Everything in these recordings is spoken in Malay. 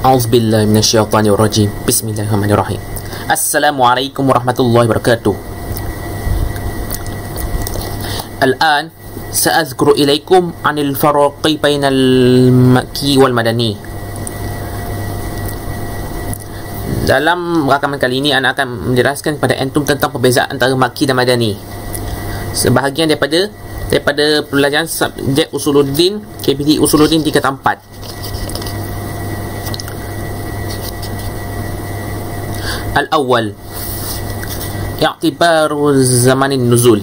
A'udzubillahi minasyaitonirrajim. Bismillahirrahmanirrahim. Assalamualaikum warahmatullahi wabarakatuh. Al-an sa'azkuru ilaikum 'anil faraqi bainal makki wal madani. Dalam rakaman kali ini ana akan menjelaskan kepada antum tentang perbezaan antara makki dan madani. Sebahagian daripada pelajaran subjek usuluddin, KPT usuluddin tingkatan 4. Al-awwal i'tibaru zamanin nuzul.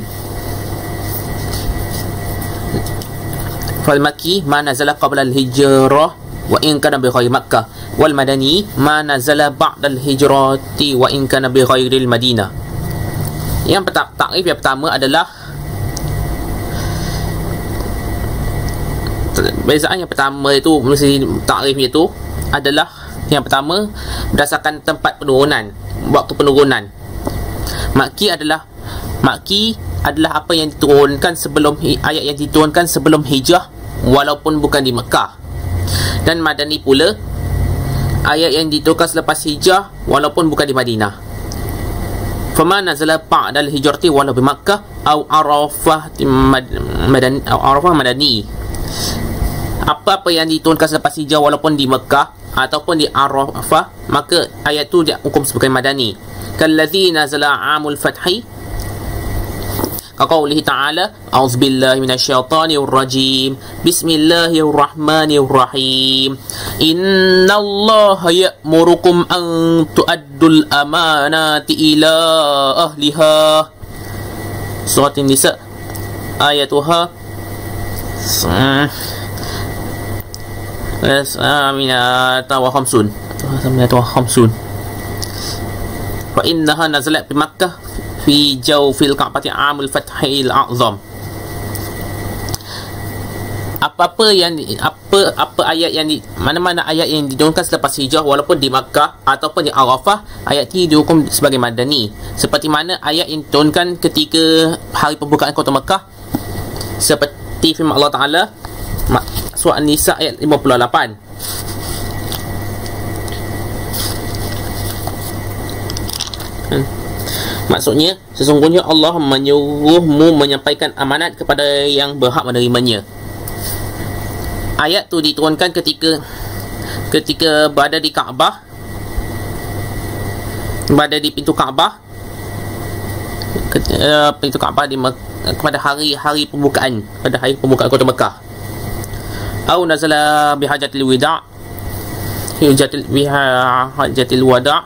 Fal makki ma nazala qabla al-hijrah wa in kana bi ghairi Makkah, wal madani ma nazala ba'da al-hijrati wa in kana bi ghairi al-Madinah. Yang takrif yang pertama adalah perbezaan yang pertama itu, mesti takrifnya itu adalah yang pertama berdasarkan tempat penurunan, waktu penurunan. Makki adalah apa yang diturunkan sebelum ayat yang diturunkan sebelum hijrah walaupun bukan di Mekah. Dan madani pula ayat yang diturunkan selepas hijrah walaupun bukan di Madinah. Fama nazala ba'dal hijrati walau bi Makkah au Arafah madani. Apa-apa yang diturunkan selepas hijrah walaupun di Mekah ataupun di Arafah, maka ayat tu dia hukum sebagai madani. Kallazi nazala 'amul fathi, kaqaulihi ta'ala a'udzubillahi minasyaitonir rajim, bismillahirrahmanirrahim, innallaha ya'murukum an tu'addul amanati ila ahliha. Surat An-Nisa ayatuha aminata wa khamsun wa innaha nazalat bi Makkah fi jawfil Ka'bati 'amul fathil a'zam. Mana-mana ayat yang diturunkan selepas hijrah walaupun di Makkah ataupun di Arafah, ayat ini dihukum sebagai madani, seperti mana ayat yang diturunkan ketika hari pembukaan kota Makkah, seperti firman Allah Ta'ala surah An-Nisa ayat 58. Maksudnya, sesungguhnya Allah menyuruhmu menyampaikan amanat kepada yang berhak menerimanya. Ayat tu diturunkan ketika berada di Kaabah, berada di pintu Kaabah, pintu Kaabah pada hari pembukaan, pada hari pembukaan kota Mekah. Au nazala bihajatil wida', bihajatil wada'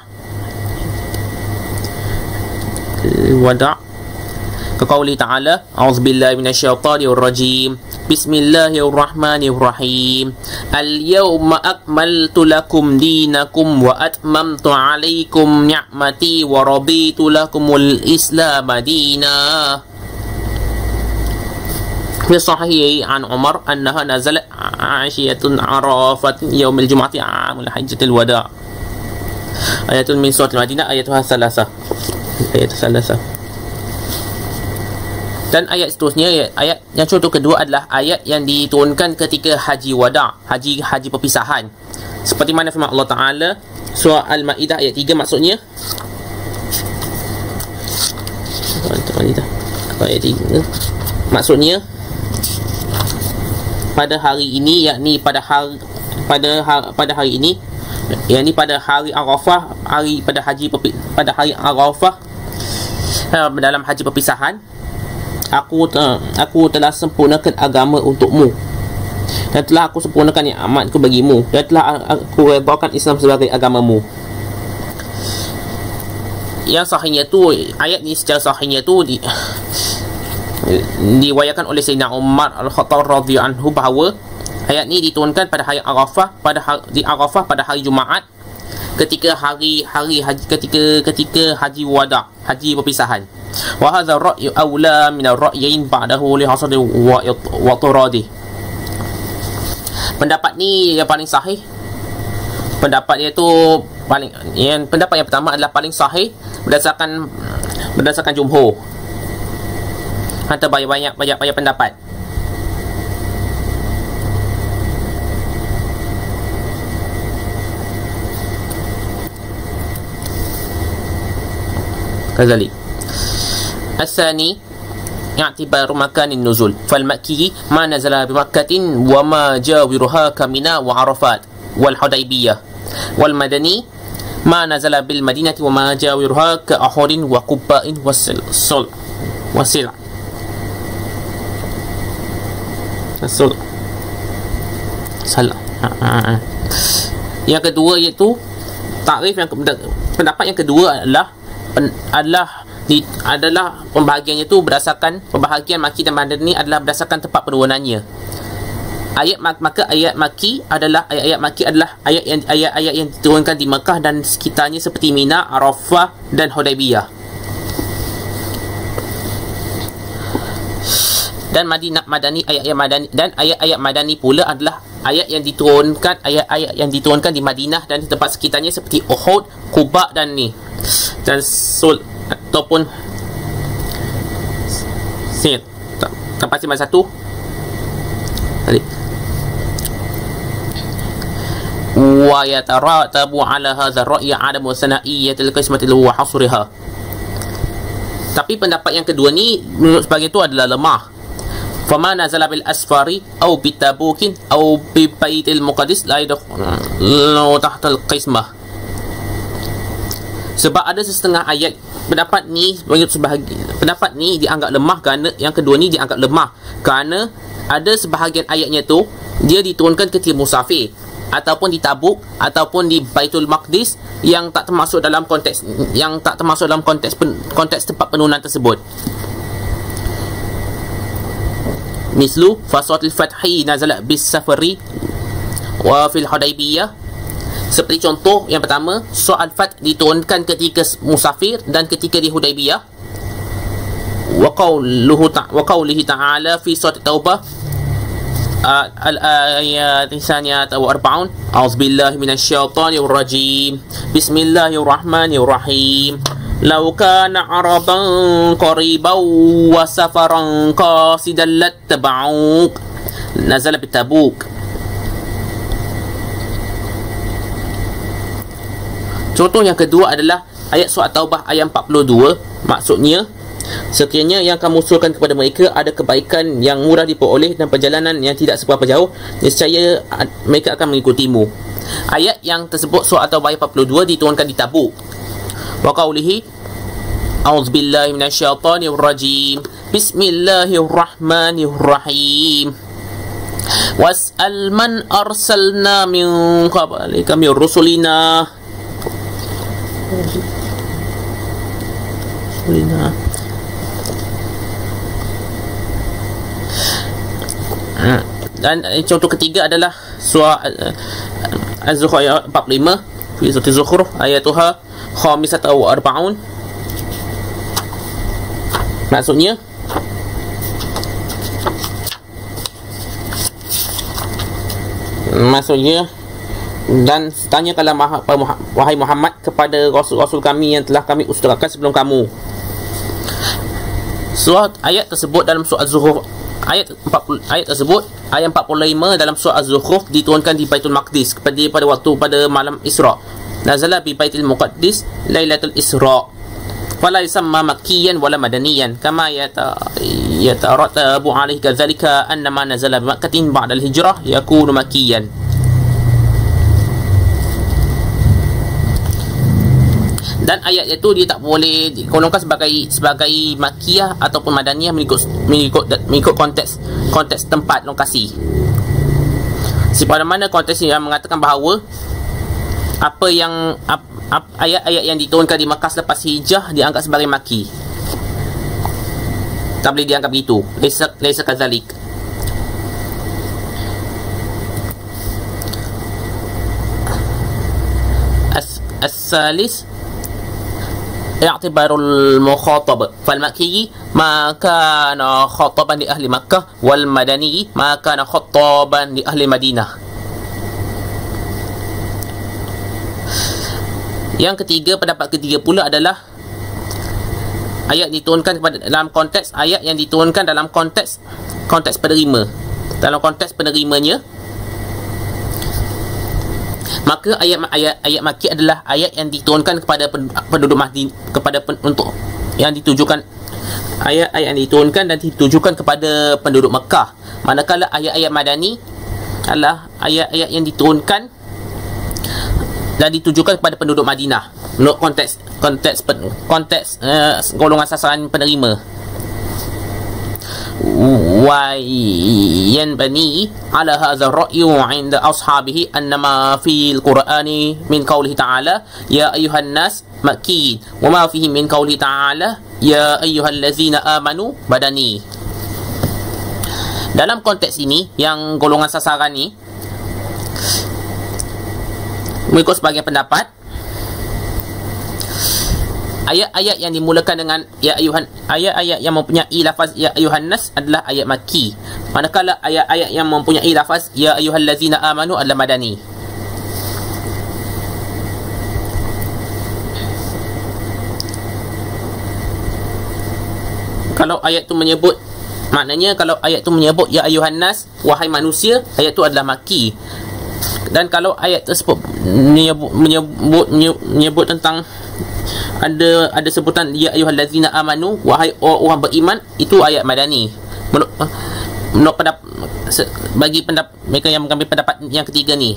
kaqauli ta'ala a'udzubillahi minasyaitonir rajim, bismillahirrahmanirrahim, al-yawma akmaltu lakum dinakum wa atmamtu 'alaikum ni'mati wa raditu lakumul islam madina. Fi sahih an Umar annaha nazalat 'ashiyatun Arafat yaumil jum'ati 'amul hajjatil wada'. Ayatun min suratul Madinah ayatuha salasah. Dan ayat seterusnya, ayat yang contoh kedua adalah ayat yang diturunkan ketika haji wada', haji perpisahan, seperti mana firman Allah Ta'ala surah Al-Ma'idah ayat 3. Maksudnya pada hari ini, yakni pada hari ini, yakni pada hari Arafah, pada hari Arafah, dalam haji perpisahan, aku telah sempurnakan agama untukmu, dan telah aku sempurnakan nikmatku bagimu, dan telah aku redakan Islam sebagai agamamu. Yang sahihnya tu, ayat ni secara sahihnya tu diwayatkan oleh Sayyidina Umar Al-Khattab radhiyallahu anhu bahawa ayat ni diturunkan pada hari Arafah, di Arafah pada hari Jumaat, ketika haji wada', haji perpisahan. Wa hadha ar-ra'yu awla min ar-ra'yain ba'dahu li hasadi wa turadi. Pendapat ni yang paling sahih, pendapat dia tu pendapat yang pertama adalah paling sahih berdasarkan jumhur. Hantar banyak pendapat. kadzalik. Asani i'tibar makan nuzul fal makki ma nazala bi Makkah wa ma jawiruha kamina wa Arafat wal Hudaybiyah wal madani ma nazala bil Madinati wa ma jawiruha ka Uhud wa Qubba'in wasil salah. Yang kedua iaitu takrif yang pendapat yang kedua adalah pembahagiannya itu berdasarkan pembahagian Makki dan Madani adalah berdasarkan tempat penurunannya. Maka ayat Makki adalah ayat-ayat yang diturunkan di Mekah dan sekitarnya seperti Mina, Arafah dan Hudaybiyah. Dan Madani ayat-ayat Madani pula adalah ayat yang diturunkan di Madinah dan di tempat sekitarnya seperti Uhud, Quba dan ataupun Sir. Tak pasti mana satu. Balik. Wa yataratabu ala hadha ar-ra'y 'adamu sana'iyyatil qismati wa hasriha. Tapi pendapat yang kedua ni menurut sebagian itu adalah lemah. Fama nazala bil asfari au bitabukin au bi baitil muqaddis la yadkhulu tahta al-qismah. Sebab ada setengah ayat pendapat ni dianggap lemah kerana yang kedua ni dianggap lemah kerana ada sebahagian ayatnya tu dia diturunkan ketika musafir ataupun di Tabuk ataupun di Baitul Maqdis yang tak termasuk dalam konteks konteks tempat penurunan tersebut. Mislu faswatul fathi nazalat bis safari wa fil Hudaybiyah. Seperti contoh yang pertama, surah Al-Fath diturunkan ketika musafir dan ketika di Hudaybiyah. Wa qawlihi ta'ala fi surah Taubah al-ayat tsaniyah wa arba'un. A'udzubillahi minasyaitonir rajim. Bismillahirrahmanirrahim. Law kana 'araban qariban wa safaran qasidan lattaba'uk. Nazala bi Tabuk. Contoh yang kedua adalah ayat surah Taubah ayat 42. Maksudnya, sekiranya yang kamu usulkan kepada mereka ada kebaikan yang murah diperoleh dan perjalanan yang tidak seberapa jauh, nescaya mereka akan mengikutimu. Ayat yang tersebut surah Taubah ayat 42 diturunkan di Tabuk. Wa qawlihi a'udzubillahi minasyaitonir rajim. Bismillahirrahmanirrahim. Was'al man arsalna min qablika min rusulina dan contoh ketiga adalah surah Az-Zukhruf ayat 45. Fi surah Az-Zukhruf ayatuha khamisata wa arba'un. Maksudnya dan tanyakanlah wahai Muhammad kepada rasul-rasul kami yang telah kami usturkan sebelum kamu. Surah ayat tersebut dalam surah Az-Zukhruf ayat 45 dalam surah Az-Zukhruf diturunkan di Baitul Maqdis pada malam Isra. Nazala bi Baitul Muqaddis Lailatul Isra. Fala yusamma makkiyan wala madaniyan kama yatarattabu alaihi kadzalika annama nazala bi Makkatin ba'da al-hijrah yakunu makkiyan. Dan ayat itu dia tak boleh digolongkan sebagai Makkiyah ataupun Madaniyah mengikut konteks tempat lokasi. Pada mana konteks yang mengatakan bahawa ayat-ayat yang diturunkan di Makkah selepas hijrah dianggap sebagai Makki. Tak boleh dianggap begitu. Laisa kadzalik. As-salis i'tibarul mukhatab fal makki ma kana khataban li ahli Makkah wal madani ma kana khataban li ahli Madinah. Yang ketiga, pendapat ketiga pula adalah ayat diturunkan dalam konteks ayat yang diturunkan dalam konteks penerima. Dalam konteks penerimanya Maka ayat Makki adalah ayat yang diturunkan kepada penduduk Madinah, untuk yang ditujukan, ayat-ayat yang diturunkan dan ditujukan kepada penduduk Mekah. Manakala ayat-ayat Madani adalah ayat-ayat yang diturunkan dan ditujukan kepada penduduk Madinah menurut konteks golongan sasaran penerima. Wa yanbani ala hadha ar-ra'yu 'inda ashabihi annama fil Qur'ani min qawlihi ta'ala ya ayyuhan nas makki wa ma fihi min qawlihi ta'ala ya ayyuhallazina amanu badani. Dalam konteks ini, yang golongan sasaran ni, mengikut sebagian pendapat, ayat-ayat yang dimulakan dengan ya ayuhan, ayat-ayat yang mempunyai lafaz ya ayuhan nas adalah ayat Makki, manakala ayat-ayat yang mempunyai lafaz ya ayyuhallazina amanu adalah madani. Kalau ayat tu menyebut, maknanya kalau ayat tu menyebut ya ayuhan nas, wahai manusia, ayat tu adalah Makki. Dan kalau ayat tersebut menyebut tentang ada sebutan ya ayyuhallazina amanu, wahai orang beriman, itu ayat madani. Menurut bagi mereka yang mengambil pendapat yang ketiga ni,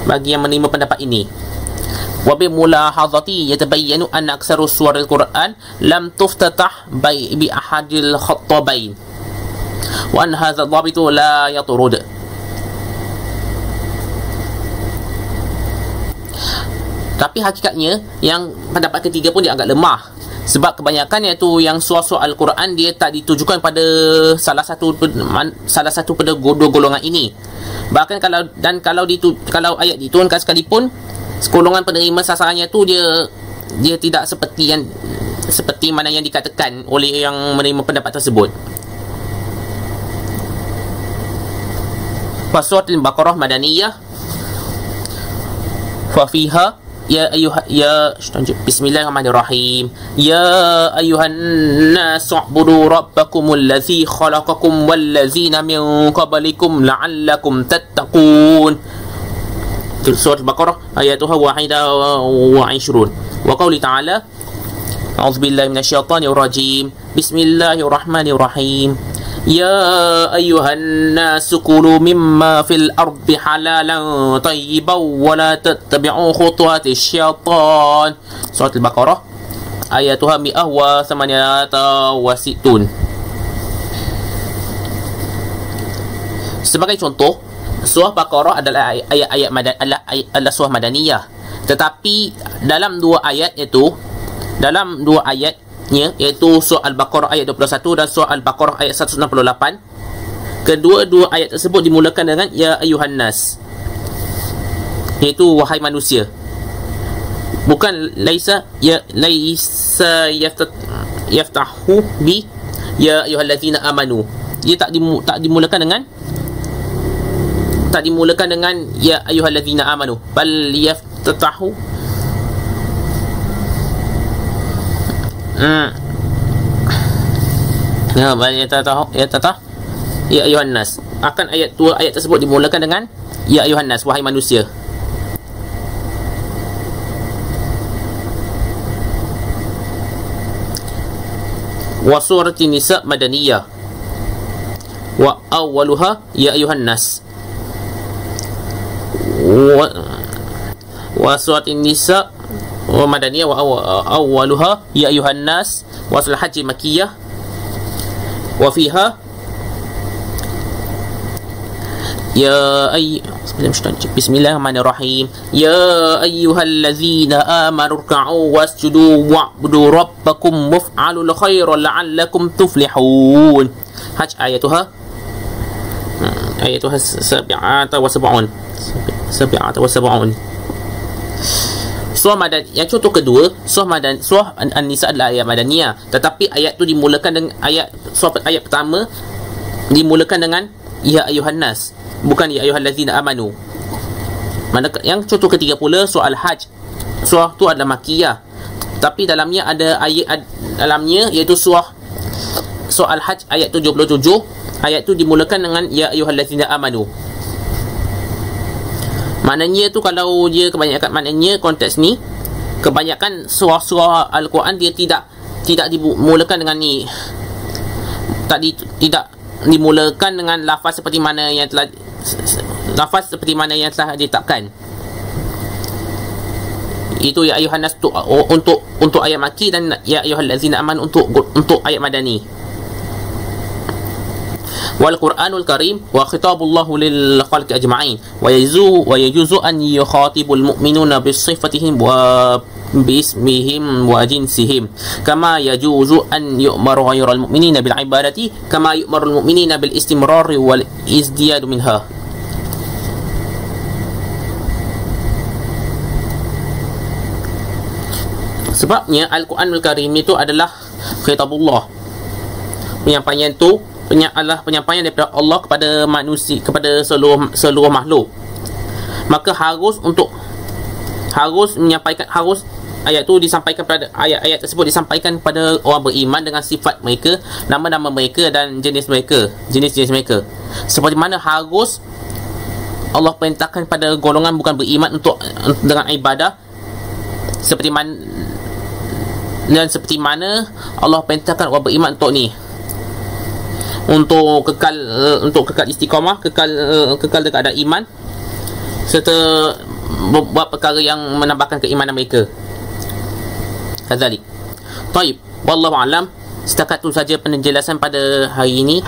bagi yang menerima pendapat ini, wa bi mulahadhati yatabayyanu anna aktsaru suwaril Quran lam tuftatah bi ahadil khattabain wa an hadha dhabitu la yaturud. Tapi hakikatnya yang pendapat ketiga pun dia agak lemah, sebab kebanyakan iaitu yang surah-surah Al-Quran dia tak ditujukan pada salah satu pada dua golongan ini. Bahkan kalau ayat diturunkan sekalipun, golongan penerima sasarannya tu dia tidak seperti mana yang dikatakan oleh yang menerima pendapat tersebut. Surah Al-Baqarah madaniyah, fa fiha Bismillahirrahmanirrahim. Ya ayuhan nas u'budu rabbakumul ladzi khalaqakum wal ladzina min qablikum la'allakum tattaqun. Surah Al-Baqarah ayatuha wahida wa 20. Wa qawli ta'ala a'udzubillahi minasyaitonir rajim. Bismillahirrahmanirrahim. Ya ayyuhan nasu kulu mimma fil ardi halalan tayyiban wa la tattabi'u khutuwatis syaitan. Surah Al-Baqarah ayatuha 168. Sebagai contoh, surah Baqarah adalah adalah surah madaniyah. Tetapi dalam dua ayatnya, iaitu surah Al-Baqarah ayat 21 dan surah Al-Baqarah ayat 168, kedua-dua ayat tersebut dimulakan dengan ya ayuhan nas, iaitu wahai manusia. Bukan laisa yaftahu bi ya ayyuhallazina amanu. Dia tak dimulakan dengan ya ayyuhallazina amanu, bal yaftatahu ya ayuhan nas. Akan ayat tersebut dimulakan dengan ya ayuhan nas, wahai manusia. Wa surati nisa madaniyah wa awwaluha ya ayuhan nas. Wa surati nisa wa madaniyah wa awwaluha ya ayuhan nas. Wa surah Haji makkiyah wa fiha Bismillahirrahmanirrahim. Ya ayyuhallazina amanu ruk'u wasjudu wa'budu rabbakum waf'alul khaira la'allakum tuflihun. Hajj ayatuha 77. Surah Madan, yang contoh kedua, surah An-Nisa adalah ayat madaniyah, tetapi ayat tu dimulakan dengan ayat pertama dimulakan dengan ya ayuhan nas, bukan ya ayyuhallazina amanu. Yang contoh ketiga pula surah Al-Hajj, surah tu adalah makkiyah, tapi dalamnya ada ayat dalamnya, iaitu surah Al-Hajj ayat 77. Ayat tu dimulakan dengan ya ayyuhallazina amanu. Maknanya tu kalau dia kebanyakan, maknanya konteks ni kebanyakan surah-surah Al-Quran dia tidak dimulakan dengan ni, tidak dimulakan dengan lafaz seperti mana yang telah ditetapkan. Itu ya ayuhan nas untuk ayat maki, dan ya ayyuhallazina amanu untuk ayat madani. Wal Qur'anul Karim wa khitabullahu lil khalqi ajma'in wa yajuzu an yukhatibul mu'minuna bi sifatihim wa bismihim wa jinsihim kama yajuzu an yu'maru ghayral mu'minina bil ibadati kama yu'marul mu'minina bil istimrari wal izdiyad minha. Sebabnya Al-Quranul Karim itu adalah khitabullah, penyampaian tu adalah penyampaian daripada Allah kepada manusia, kepada seluruh makhluk. Maka harus menyampaikan, ayat tu disampaikan pada ayat tersebut disampaikan kepada orang beriman dengan sifat mereka, nama-nama mereka dan jenis mereka. Seperti mana harus Allah perintahkan pada golongan bukan beriman untuk dengan ibadah, seperti mana Allah perintahkan orang beriman untuk ni, untuk kekal istiqamah, kekal dekat ada iman, serta buat perkara yang menambahkan keimanan mereka. Kadzalik. Baik, wallahu alam. Setakat tu saja penjelasan pada hari ini.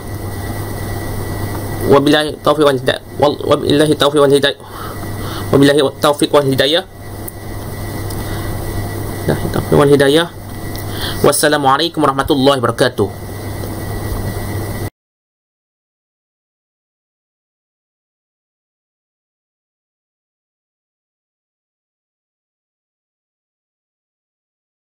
Wabillahi taufiq wal hidayah. Wabillahi taufiq wal hidayah. Wabillahi taufiq wal hidayah. Wassalamualaikum warahmatullahi wabarakatuh.